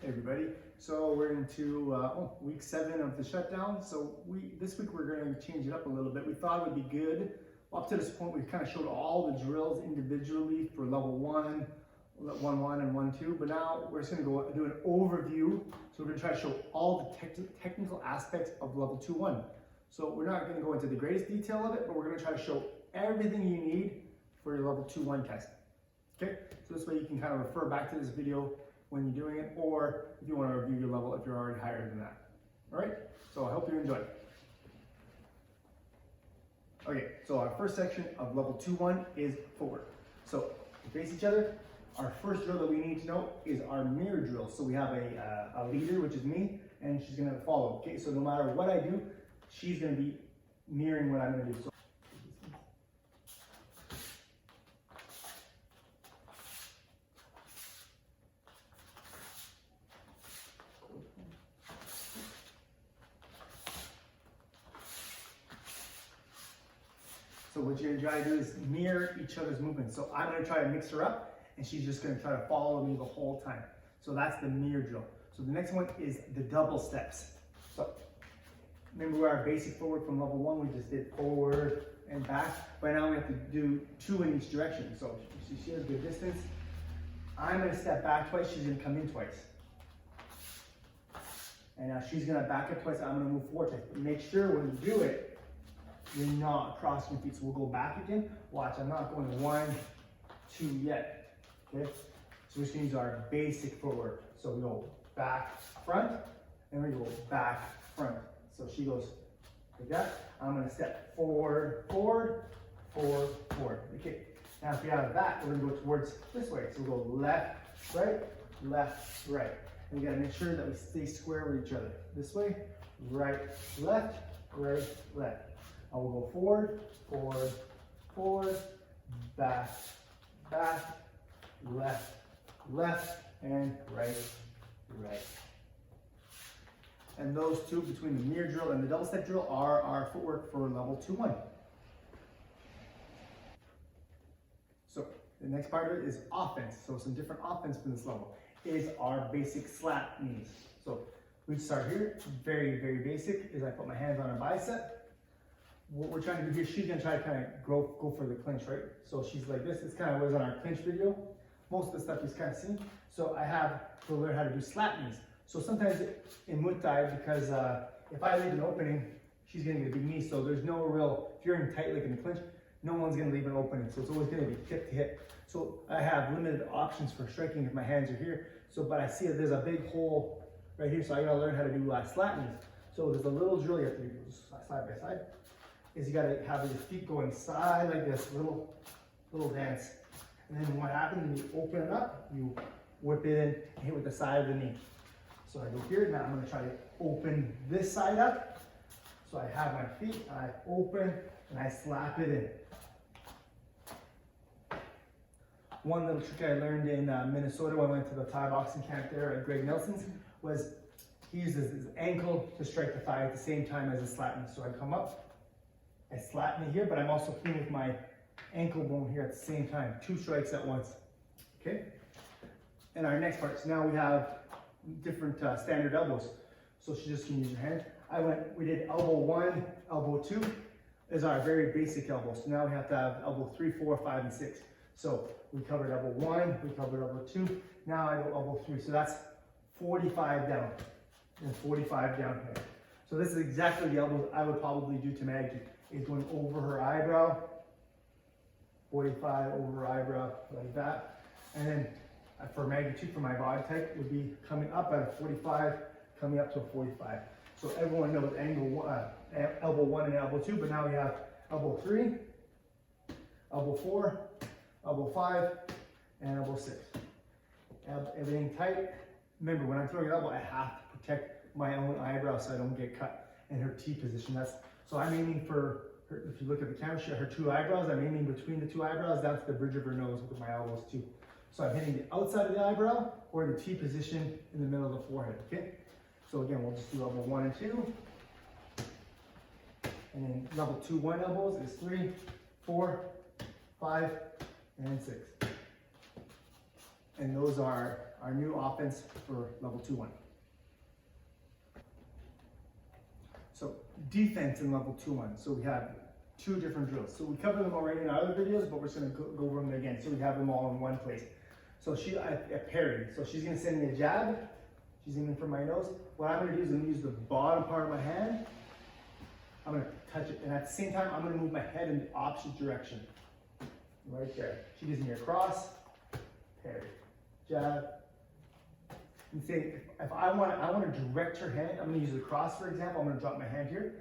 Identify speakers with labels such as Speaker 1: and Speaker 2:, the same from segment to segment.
Speaker 1: everybody. So we're into week 7 of the shutdown. So this week we're going to change it up a little bit. We thought it would be good. Up to this point, we kind of showed all the drills individually for level 1, 1-1 and 1-2. But now we're just going to go do an overview. So we're going to try to show all the technical aspects of level 2-1. So we're not going to go into the greatest detail of it, but we're going to try to show everything you need for your level 2-1 test. Okay, so this way you can kind of refer back to this video when you're doing it, or if you want to review your level if you're already higher than that. All right, so I hope you enjoy. Okay, so our first section of level 2-1 is footwork. So to face each other, our first drill that we need to know is our mirror drill. So we have a leader, which is me, and she's going to follow. Okay, so no matter what I do, she's going to be mirroring what I'm going to do. So what you're going to try to do is mirror each other's movements. So I'm going to try to mix her up, and she's just going to try to follow me the whole time. So that's the mirror drill. So the next one is the double steps. So remember our basic forward from level 1, we just did forward and back. But now we have to do 2 in each direction. So she has good distance. I'm going to step back twice, she's going to come in twice. And now she's going to back up twice, I'm going to move forward twice. But make sure when you do it, you're not crossing your feet. So we'll go back again. Watch, I'm not going 1, 2 yet. Okay? So which means our basic forward. So we go back, front, and we go back, front. So she goes like that. I'm going to step forward, forward, forward, forward. Okay. Now if we have that, we're going to go towards this way. So we'll go left, right, right. And we got to make sure that we stay square with each other. This way, right, left, left. I will go forward, forward, forward, back, back, left, left, and right, right. And those two between the mirror drill and the double step drill are our footwork for level 2-1. So the next part of it is offense. So some different offense for this level is our basic slap knees. So we start here, very, very basic, is I put my hands on her bicep. What we're trying to do here, she's going to try to kind of go for the clinch, right? So she's like this. This kind of was on our clinch video. Most of the stuff you've kind of seen. So I have to learn how to do slap knees. So sometimes in Muay Thai, because if I leave an opening, she's going to get a big knee. So there's no real, if you're in tight like in the clinch, no one's going to leave an opening. So it's always going to be hip to hip. So I have limited options for striking if my hands are here. So, but I see that there's a big hole right here. So I got to learn how to do slap knees. So there's a little drill you have to do side by side. Is you gotta have your feet going side like this, little dance. And then what happens when you open it up, you whip it in and hit with the side of the knee. So I go here, now I'm gonna try to open this side up. So I have my feet, I open, and I slap it in. One little trick I learned in Minnesota when I went to the Thai boxing camp there at Greg Nelson's was he uses his ankle to strike the thigh at the same time as his slap knee. So I come up, I slap me here, but I'm also hitting with my ankle bone here at the same time. 2 strikes at once. Okay? And our next part, so now we have different standard elbows. So she just can use her hand. We did elbow 1, elbow 2 is our very basic elbow. So now we have to have elbow 3, 4, 5, and 6. So we covered elbow 1, we covered elbow 2. Now I go elbow 3. So that's 45 down and 45 down here. So this is exactly the elbows I would probably do to Maggie. Is going over her eyebrow, 45 over her eyebrow, like that. And then for Maggie too, for my body type, would be coming up at a 45, coming up to a 45. So everyone knows elbow 1 and elbow 2, but now we have elbow 3, elbow 4, elbow 5, and elbow 6. Everything tight. Remember, when I'm throwing an elbow, I have to protect my own eyebrow so I don't get cut. And her T position, so I'm aiming for her, if you look at the camera, her 2 eyebrows, I'm aiming between the 2 eyebrows, that's the bridge of her nose with my elbows too. So I'm hitting the outside of the eyebrow or the T position in the middle of the forehead, okay? So again, we'll just do elbow 1 and 2. And then level 2-1 elbows is 3, 4, 5, and 6. And those are our new offense for level 2-1. So defense in level 2-1. So we have 2 different drills. So we covered them already in our other videos, but we're just gonna go over them again. So we have them all in one place. So a parry. So she's gonna send me a jab. She's aiming for my nose. What I'm gonna do is I'm gonna use the bottom part of my hand. I'm gonna touch it, and at the same time, I'm gonna move my head in the opposite direction. Right there. She gives me a cross, parry, jab. And say, if I want to direct her hand, I'm gonna use the cross, for example. I'm gonna drop my hand here.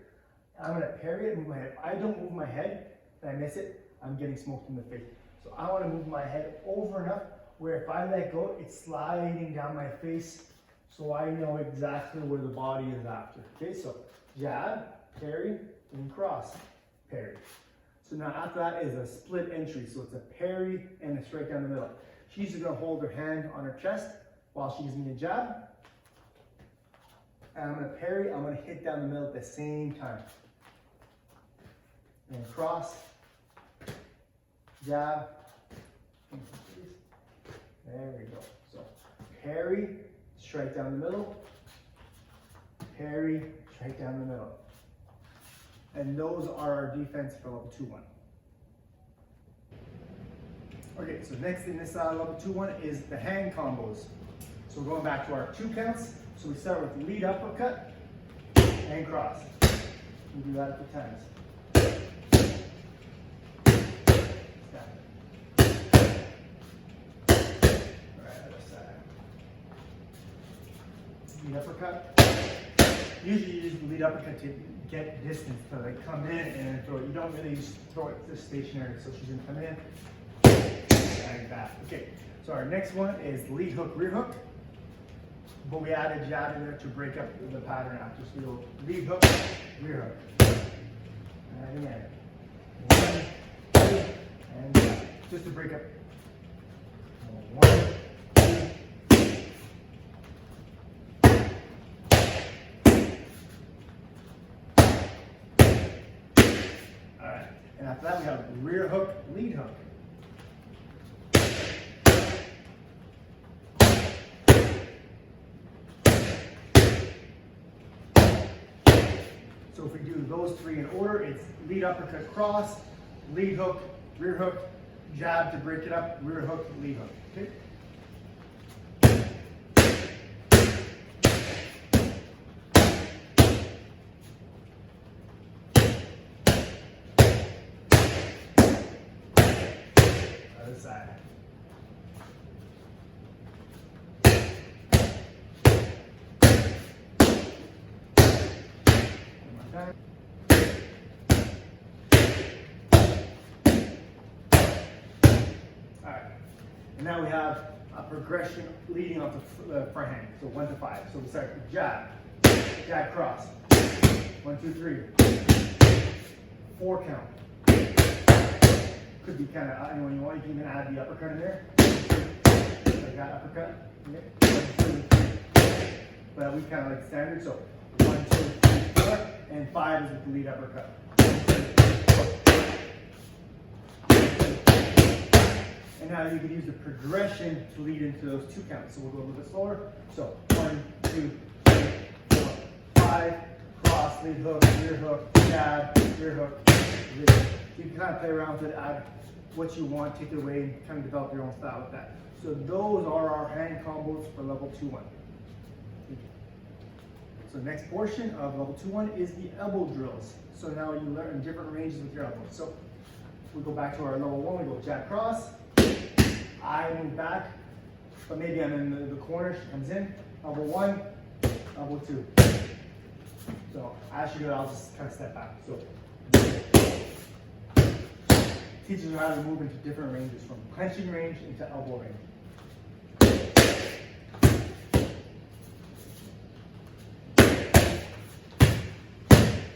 Speaker 1: I'm gonna parry it and move my head. If I don't move my head and I miss it, I'm getting smoked in the face. So I wanna move my head over enough where if I let go, it's sliding down my face, so I know exactly where the body is after. Okay, so jab, parry, and cross, parry. So now after that is a split entry. So it's a parry and a straight down the middle. She's just gonna hold her hand on her chest while she gives me a jab. And I'm gonna parry, I'm gonna hit down the middle at the same time. And cross, jab, there we go. So parry, straight down the middle, parry, straight down the middle. And those are our defense for level 2-1. Okay, so next in this level 2-1 is the hand combos. So we're going back to our 2 counts. So we start with lead uppercut and cross. We do that a few times. Lead uppercut. Usually you use the lead uppercut to get distance, to like come in and throw it. You don't really just throw it just stationary. So she's gonna come in, like that. Okay, so our next one is lead hook, rear hook. But we add a jab in there to break up the pattern after. So we go lead hook, rear hook. And again. 1, 2, and jab. Just to break up. 1, 2. And after that, we have rear hook, lead hook. So if we do those 3 in order, it's lead uppercut, cross, lead hook, rear hook, jab to break it up, rear hook, lead hook. Okay? Side. Alright, and now we have a progression leading off the front hand, so 1 to 5. So we start with jab, jab cross, 1, 2, 3, 4 count. Could be kind of, when you want, you can even add the uppercut in there. Like that uppercut. Okay. 1, 2, 3. But we kind of like standard. So 1, 2, 3, 4, and 5 is with the lead uppercut. 1, 2, 3. And now you can use the progression to lead into those 2 counts. So we'll go a little bit slower. So 1, 2, 3, 4, 5. Cross, lead hook, rear hook, jab, rear hook, rear hook. You can kind of play around with it, add what you want, take it away, and kind of develop your own style with that. So those are our hand combos for level 2-1. So next portion of level 2-1 is the elbow drills. So now you learn different ranges with your elbows. So we go back to our level 1, we go jab cross, I move back, but maybe I'm in the corner, she comes in, elbow 1, elbow 2. So as she goes, I'll just kind of step back. So teaches you how to move into different ranges, from clenching range into elbow range.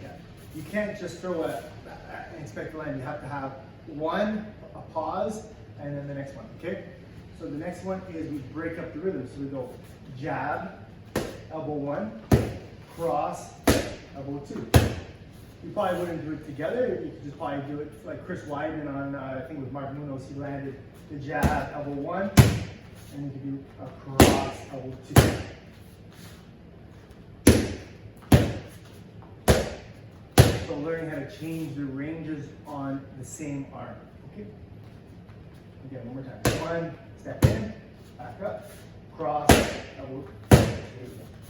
Speaker 1: Yeah. You can't just throw and expect to land. You have to have one, a pause, and then the next one, okay? So the next one is we break up the rhythm. So we go jab, elbow 1, cross, elbow 2. You probably wouldn't do it together. You could just probably do it like Chris Weidman on, I think with Mark Munoz, he landed the jab, elbow 1, And you can do a cross elbow 2. So learning how to change the ranges on the same arm. Okay. Again, one more time. 1, step in, back up, cross, elbow.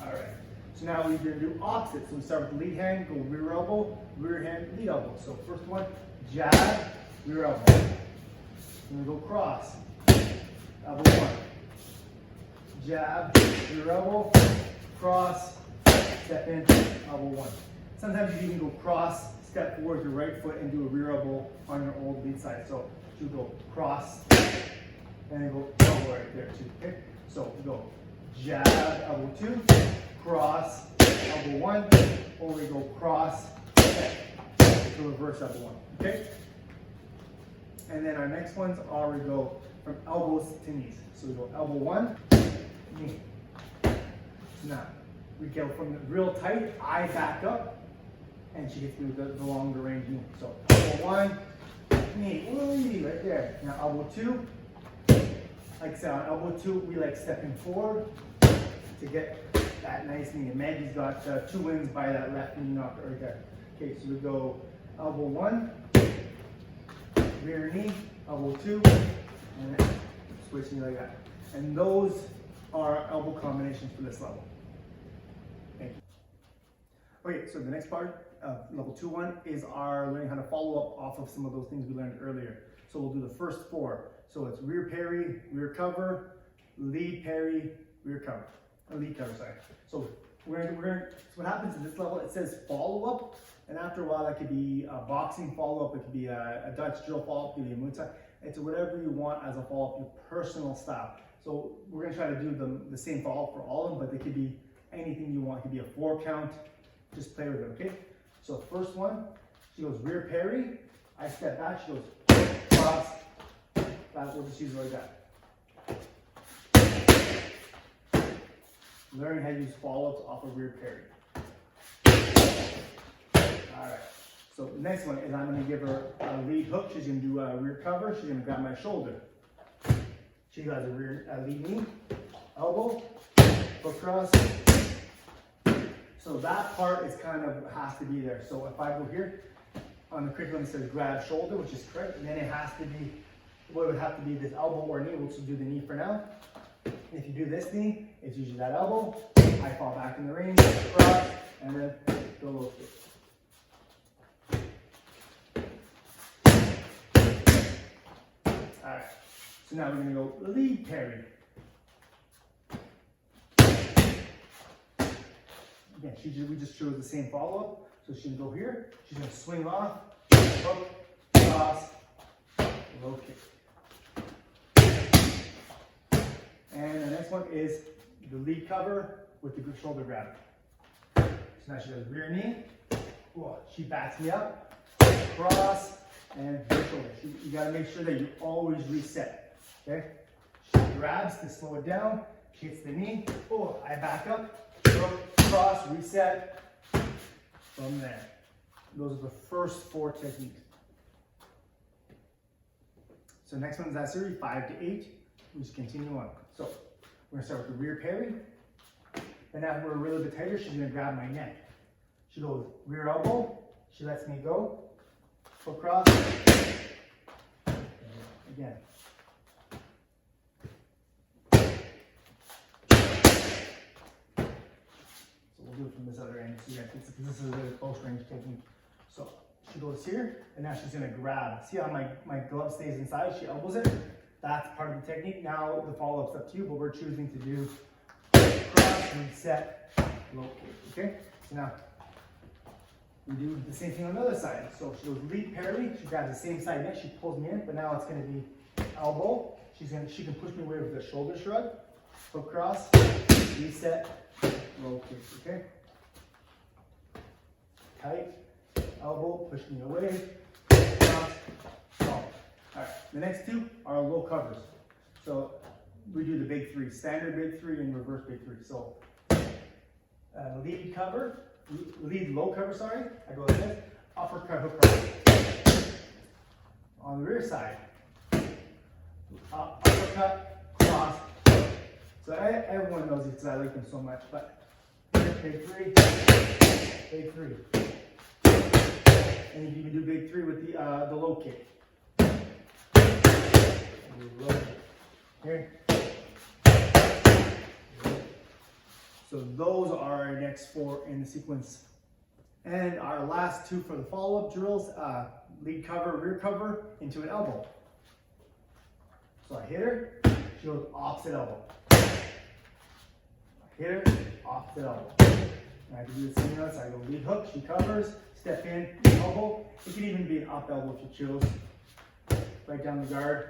Speaker 1: All right. So now we're going to do opposite. So we start with the lead hand, go rear elbow, rear hand, lead elbow. So first one, jab, rear elbow. Then we go cross, elbow 1. Jab, rear elbow, cross, step in, elbow 1. Sometimes you even go cross, step forward your right foot and do a rear elbow on your old lead side. So you go cross, and then go elbow right there too. Okay? So we go jab, elbow 2, cross, elbow 1, or we go cross, step, to reverse elbow 1. Okay? And then our next ones are we go from elbows to knees. So we go elbow 1, knee. Now, we go from the real tight, I back up, and she gets me with the longer range knee. So elbow 1, knee, ooh, right there. Now elbow 2, like I said, on elbow 2, we like stepping forward to get that nice knee. And Maggie's got 2 wins by that left knee knock right there. Okay, so we go elbow 1, rear knee, elbow 2, and then switch knee like that. And those are elbow combinations for this level. Thank you. Okay, so the next part of level 2-1 is our learning how to follow up off of some of those things we learned earlier. So we'll do the first 4. So it's rear parry, rear cover, lead parry, rear cover. Lead cover, sorry. So so what happens in this level, it says follow up, and after a while that could be a boxing follow up, it could be a Dutch drill follow up, it could be a Muay Thai. It's whatever you want as a follow up, your personal style. So we're gonna try to do the same follow up for all of them, but they could be anything you want. It could be a 4 count, just play with it, okay? So first one, she goes rear parry, I step back, she goes cross, back, we'll just use it like that. Learn how to use follow-ups off of rear parry. Alright, so the next one is I'm going to give her a lead hook. She's going to do a rear cover. She's going to grab my shoulder. She has a lead knee, elbow, hook cross. So that part is kind of has to be there. So if I go here, on the curriculum it says grab shoulder, which is correct, and then it has to be, what would have to be this elbow or knee. We'll just do the knee for now. If you do this knee, it's usually that elbow. I fall back in the range, cross, and then go a little kick. Alright, so now we're going to go lead parry. Again, we just chose the same follow-up. So she's going to go here, she's going to swing off, hook, cross, low kick. And the next one is the lead cover with the shoulder grab. So now she does rear knee. Whoa, she backs me up, cross, and her shoulder. You got to make sure that you always reset. Okay? She grabs to slow it down. She hits the knee. Oh, I back up, cross, reset. From there. Those are the first 4 techniques. So next one is that series, 5 to 8. We just continue on. So we're gonna start with the rear parry. Then after we're a little bit tighter, she's gonna grab my neck. She goes rear elbow. She lets me go. Foot cross. Again. So we'll do it from this other end. So yeah, this is a really close range technique. So she goes here, and now she's gonna grab. See how my glove stays inside? She elbows it. That's part of the technique. Now the follow-up's up to you, but we're choosing to do cross, reset, low kick. Okay? So now we do the same thing on the other side. So she goes lead parry. She grabs the same side neck. She pulls me in, but now it's going to be elbow. She can push me away with a shoulder shrug. Hook cross, reset, low kick. Okay? Tight, elbow, push me away, cross, follow. All right, the next 2 are low covers. So we do the big 3, standard big 3 and reverse big 3. So lead low cover, sorry. I go like this, uppercut, hook cross. On the rear side, uppercut, cross, So everyone knows these because I like them so much, but big three, big three. And you can do big three with the low kick. Here. So those are our next 4 in the sequence. And our last 2 for the follow-up drills, lead cover, rear cover into an elbow. So I hit her, she goes opposite elbow. I hit her, opposite elbow. And I can do the same notes. I go lead hook, she covers, step in, elbow. It can even be an up elbow if you choose. Right down the guard,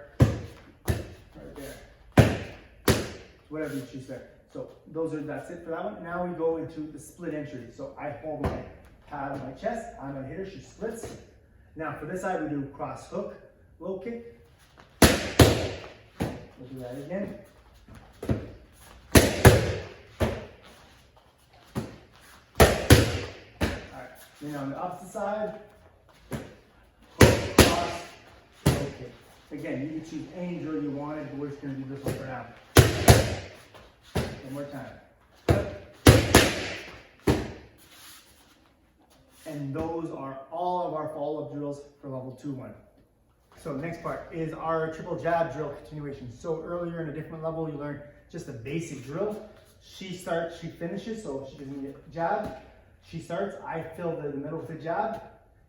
Speaker 1: right there. Whatever you choose there. So that's it for that one. Now we go into the split entry. So I hold my pad on my chest, I'm gonna hit her, she splits. Now for this side we do cross hook, low kick. We'll do that again. Alright, then on the opposite side, hook, cross, low kick. Again, you can choose any drill you wanted, but we're just gonna do this one for now. One more time. And those are all of our follow-up drills for level 2-1. So the next part is our triple jab drill continuation. So earlier in a different level, you learned just a basic drill. She starts, she finishes, so she gives me a jab. She starts, I fill the middle with a jab.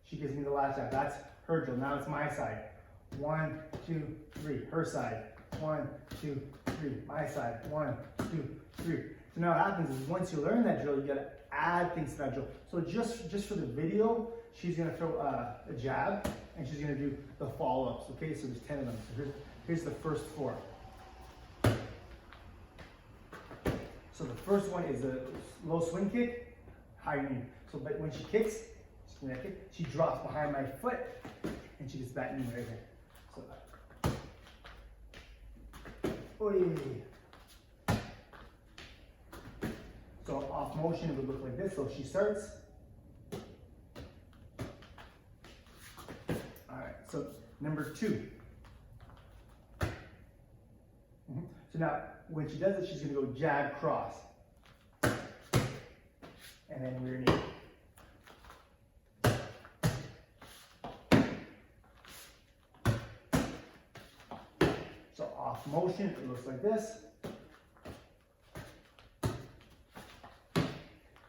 Speaker 1: She gives me the last jab. That's her drill. Now it's my side. 1, 2, 3. Her side. 1, 2, 3. My side. 1, 2, 3. So now what happens is once you learn that drill, you gotta add things to that drill. So just for the video, she's gonna throw a jab and she's gonna do the follow-ups. Okay, so there's 10 of them. So here's the first 4. So the first one is a low swing kick, high knee. So but when she kicks, she drops behind my foot and she gets that knee right here. So, oy. So off motion, it would look like this. So she starts. All right, so number 2. So now, when she does it, she's gonna go jab, cross. And then rear knee. So off motion, it looks like this.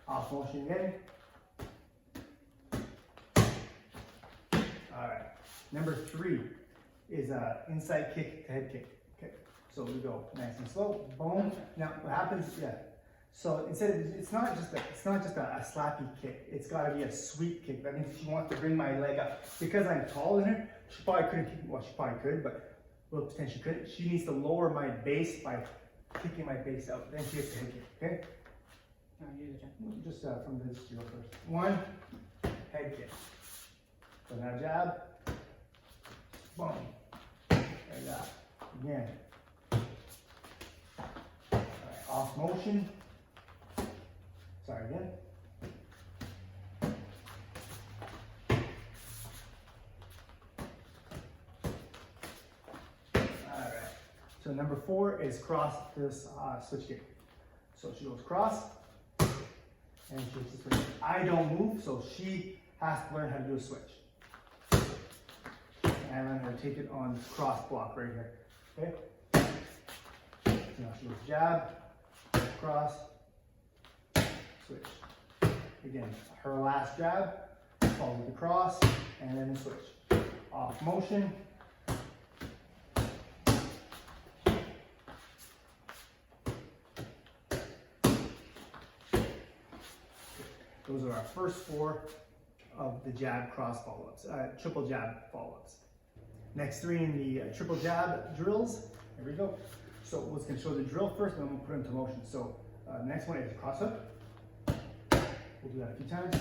Speaker 1: Off motion again. All right. Number 3 is inside kick to head kick. Okay. So we go nice and slow. Boom. Now what happens? Yeah. So instead of, it's not just a slappy kick. It's got to be a sweep kick. That means she wants to bring my leg up. Because I'm taller than her, she probably couldn't kick. Well, she probably could, but we'll pretend she couldn't. She needs to lower my base by kicking my base out. Then she gets to head kick. Okay. Just from this drill first. 1, head kick. So now jab. Boom. Like that. Again. All right, off motion. Sorry, again. All right. So number 4 is cross this switch kick. So she goes cross. And she switch. I don't move, so she has to learn how to do a switch. And I'm going to take it on cross block right here. Okay? So now she goes jab, cross, switch. Again, her last jab, follow with the cross, and then the switch. Off motion. Those are our first 4 of the jab cross follow-ups, triple jab follow-ups. Next 3 in the triple jab drills. Here we go. So we're going to show the drill first, and then we'll put it into motion. So next one is cross hook. We'll do that a few times.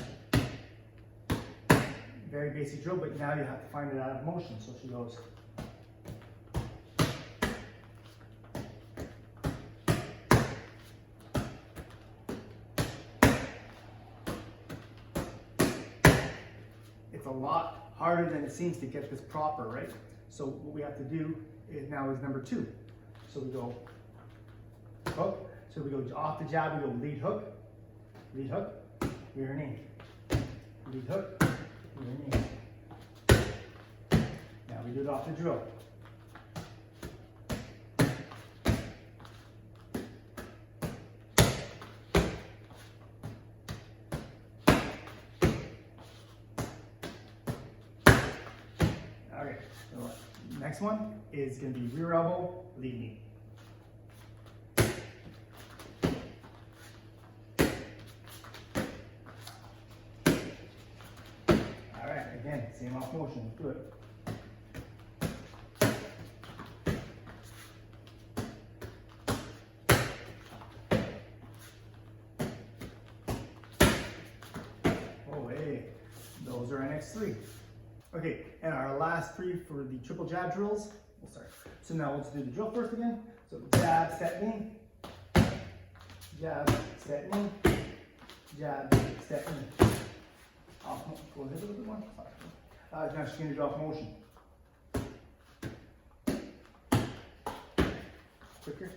Speaker 1: Very basic drill, but now you have to find it out of motion. So she goes. It's a lot harder than it seems to get this proper, right? So what we have to do is now is number 2. So we go. hook. So we go off the jab, we go lead hook, rear knee, lead hook, rear knee. Now we do it off the drill. Okay, so next one is going to be rear elbow, lead knee. All right, again, same off motion, let's do it. Oh, hey, those are our next three. Okay, and our last three for the triple jab drills, we'll start. So now let's do the drill first again. So jab, step knee, jab, step knee, jab, step knee. Off motion, go ahead a little bit more. Now she's gonna do off motion. Quicker.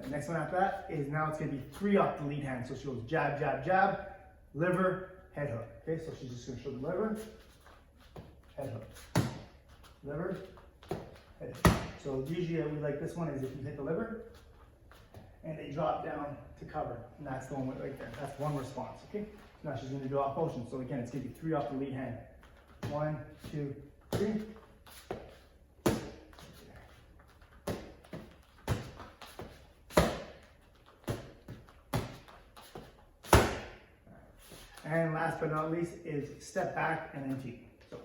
Speaker 1: Next one after that is now it's going to be 3 off the lead hand. So she goes jab, jab, jab, liver, head hook. Okay, so she's just going to show the liver, head hook, liver, head hook. So usually we like this one is if you hit the liver and they drop down to cover. And that's the one right there. That's one response. Okay, so now she's going to do off motion. So again, it's going to be 3 off the lead hand. 1, 2, 3. And last but not least is step back and then T. So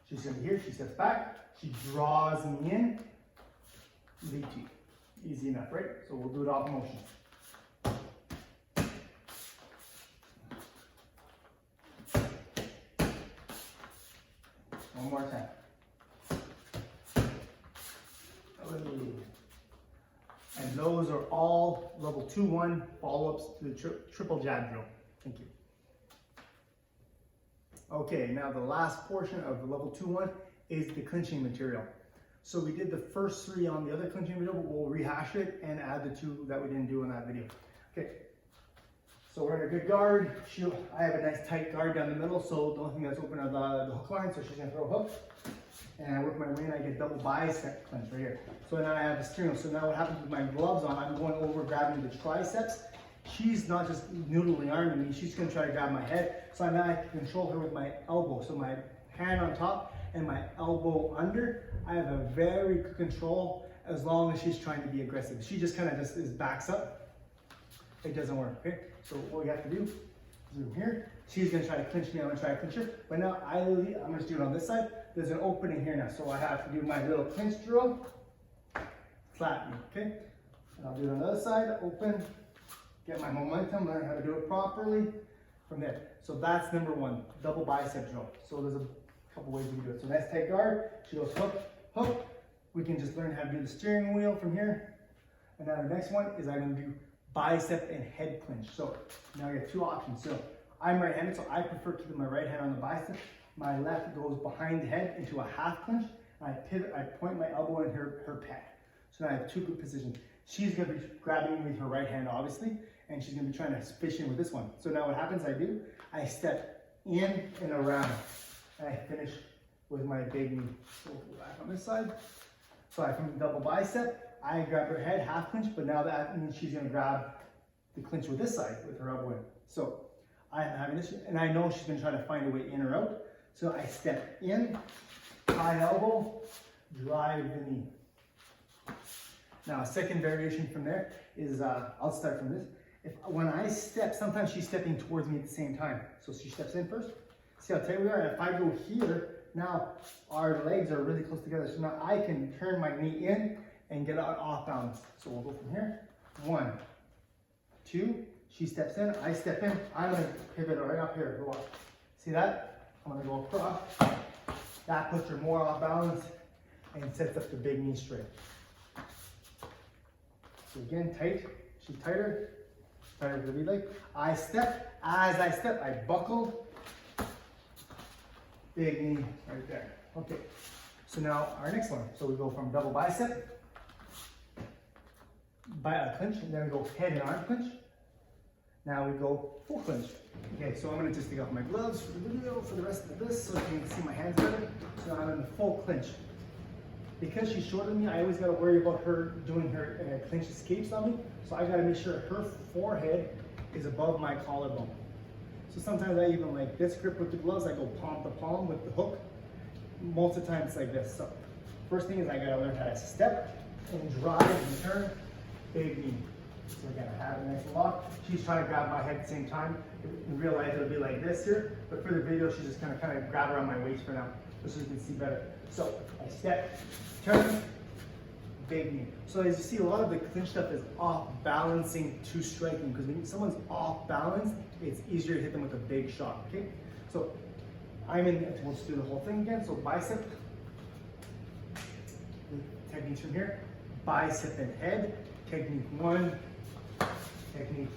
Speaker 1: she's going to be here, she steps back, she draws me in, lead T. Easy enough, right? So we'll do it off motion. One more time. And those are all level 2-1 follow-ups to the triple jab drill. Thank you. Okay, now the last portion of the level 2-1 is the clinching material. So we did the first 3 on the other clinching video, but we'll rehash it and add the 2 that we didn't do in that video. Okay, so we're in a good guard. I have a nice tight guard down the middle, so the only thing that's open are the hook line, so she's gonna throw a hook. And I work my way in, I get double bicep clench right here. So now I have a steering wheel. So now what happens with my gloves on, I'm going over grabbing the triceps. She's not just noodling arming me, she's gonna try to grab my head. So now I can control her with my elbow. So my hand on top and my elbow under. I have a very good control as long as she's trying to be aggressive. She just kind of just backs up. It doesn't work, okay? So what we have to do, zoom here. She's gonna try to clinch me, I'm gonna try to clinch her. But now I'm gonna do it on this side. There's an opening here now. So I have to do my little clinch drill, flatten, okay? And I'll do it on the other side, open, get my momentum, learn how to do it properly from there. So that's number 1, double bicep drill. So there's a couple ways we can do it. So nice tight guard, she goes hook, hook. We can just learn how to do the steering wheel from here. And now the next one is I'm gonna do bicep and head clinch. So now I have 2 options. So I'm right-handed, so I prefer keeping my right hand on the bicep. My left goes behind the head into a half clinch. And I pivot, I point my elbow in her pad. So now I have 2 good positions. She's gonna be grabbing with her right hand, obviously, and she's gonna be trying to fish in with this one. So now what happens, I step in and around, and I finish with my big knee. So we'll go back on this side. So I from double bicep, I grab her head, half clinch, but now that means she's gonna grab the clinch with this side, with her elbow in. So I'm having this, and I know she's gonna try to find a way in or out. So I step in, high elbow, drive the knee. Now a second variation from there is, I'll start from this. When I step, sometimes she's stepping towards me at the same time. So she steps in first. See how tight we are? If I go here, now our legs are really close together. So now I can turn my knee in and get out off balance. So we'll go from here. 1, 2, she steps in, I step in. I'm gonna pivot right up here. Go up. See that? I'm gonna go across. That puts her more off balance and sets up the big knee straight. So again, tight. She's tighter with the relay. I step, as I step, I buckle. Big knee right there. Okay, so now our next one. So we go from double bicep, by a clinch, and then we go head and arm clinch. Now we go full clinch. Okay, so I'm gonna just take off my gloves for the video for the rest of this so you can see my hands better. So now I'm in the full clinch. Because she's shorter than me, I always gotta worry about her doing her clinch escapes on me. So I gotta make sure her forehead is above my collarbone. So sometimes I even like this grip with the gloves, I go palm to palm with the hook. Most of the time it's like this. So first thing is I gotta learn how to step and drive and turn, big knee. So again, I have it nice and locked. She's trying to grab my head at the same time. In real life it'll be like this here, but for the video she's just gonna kind of grab around my waist for now, just so you can see better. So I step, turn, big knee. So as you see, a lot of the clinch stuff is off balancing to striking, because when someone's off balance, it's easier to hit them with a big shot, okay? So I'm in, we'll just do the whole thing again. So bicep, techniques from here, bicep and head, technique 1, technique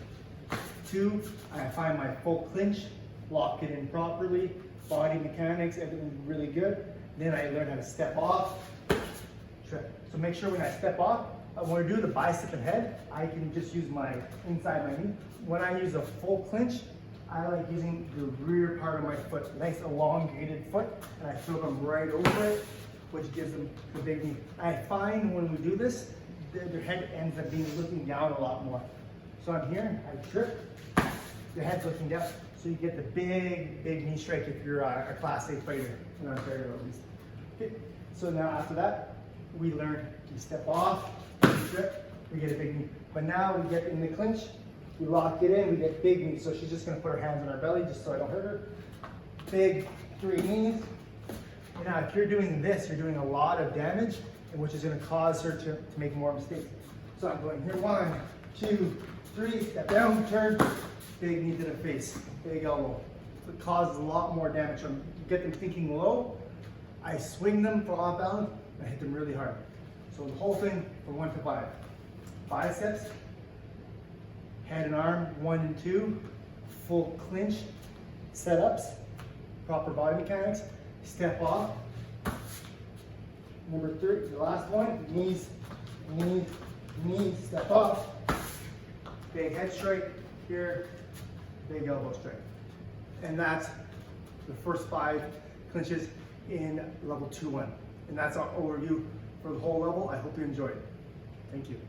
Speaker 1: 2, I find my full clinch, lock it in properly, body mechanics, everything's really good. Then I learn how to step off. So make sure when I step off, when I do the bicep and head, I can just use my inside my knee. When I use a full clinch, I like using the rear part of my foot, nice elongated foot, and I throw them right over it, which gives them the big knee. I find when we do this, their head ends up being looking down a lot more. So I'm here, I trip, your head's looking down, so you get the big knee strike if you're a Class A fighter, in Ontario at least. Okay, so now after that, we learn to step off, we trip, we get a big knee. But now we get in the clinch, we lock it in, we get big knee. So she's just gonna put her hands on her belly just so I don't hurt her. Big 3 knees. Now if you're doing this, you're doing a lot of damage, which is gonna cause her to make more mistakes. So I'm going here, 1, 2, 3, step down, turn, big knee to the face, big elbow. So it causes a lot more damage. So get them thinking low, I swing them for off balance, and I hit them really hard. So the whole thing from 1 to 5. Biceps, head and arm, 1 and 2, full clinch, setups, proper body mechanics, step off. Number 3, the last one, knees, knees, knees, step off. Big head strike here, big elbow strike. And that's the first 5 clinches in level 2-1. And that's our overview for the whole level. I hope you enjoyed it. Thank you.